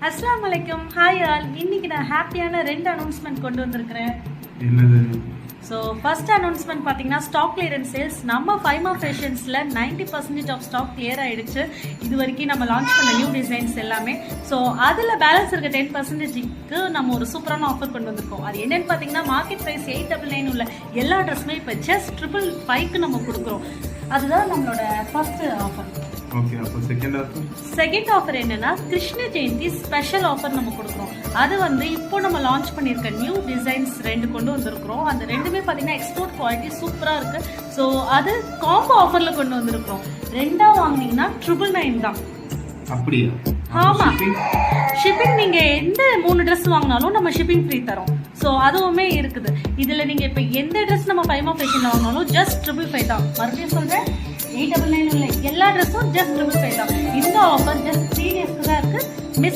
அஸ்ஸலாமு அலைக்கும். Hi all. இன்னைக்கு நான் ஹாப்பியான 2 அனௌன்ஸ்மெண்ட் கொண்டு வந்திருக்கிறேன். என்னது? ஸோ ஃபர்ஸ்ட் அனௌன்ஸ்மெண்ட் பார்த்தீங்கன்னா ஸ்டாக் கிளியரன்ஸ் சேல்ஸ். நம்ம ஃபைமா ஃபேஷன்ஸில் 90% ஆஃப் ஸ்டாக் கிளியர் ஆகிடுச்சு. இது வரைக்கும் நம்ம லான்ச் பண்ண நியூ டிசைன்ஸ் எல்லாமே. ஸோ அதில் பேலன்ஸ் இருக்க 10%க்கு நம்ம ஒரு சூப்பரான ஆஃபர் கொண்டு வந்திருக்கோம். அது என்னென்னு பார்த்தீங்கன்னா மார்க்கெட் ப்ரைஸ் 899 உள்ள எல்லா ட்ரெஸ்ஸுமே இப்போ ஜஸ்ட் 555க்கு நம்ம கொடுக்குறோம். அதுதான் நம்மளோட ஃபர்ஸ்ட் ஆஃபர். ஓகே, அப்போ செகண்ட் ஆஃபர் என்னன்னா கிருஷ்ண ஜெயந்தி ஸ்பெஷல் ஆஃபர் நம்ம கொடுக்குறோம். அது வந்து இப்போ நம்ம லான்ச் பண்ணியிருக்க நியூ டிசைன்ஸ் 2 கொண்டு வந்திருக்கிறோம். அந்த ரெண்டுமே பார்த்தீங்கன்னா எக்ஸ்போர்ட் குவாலிட்டி சூப்பராக இருக்கு. ஸோ அது காம்போ ஆஃபரில் கொண்டு வந்திருக்கிறோம். 2 வாங்கினீங்கன்னா 999 தான். அப்படியா? ஆமா, ஷிப்பிங் நீங்க எந்த 3 ட்ரெஸ் வாங்கினாலும் நம்ம ஷிப்பிங் ஃப்ரீ தரோம். ஸோ அதுவுமே இருக்குது. இதுல நீங்க இப்போ எந்த ட்ரெஸ் நம்ம ஃபைமா ஃபேஷன்ல வாங்கினாலும் ஜஸ்ட் 555 தான். மறுபடியும் சொல்றேன், 899 உள்ள எல்லா ட்ரெஸ்ஸும் ஜஸ்ட் 555 தான். இந்த ஆஃபர் ஜஸ்ட் 3 டேஸ்க்கு தான் இருக்கு.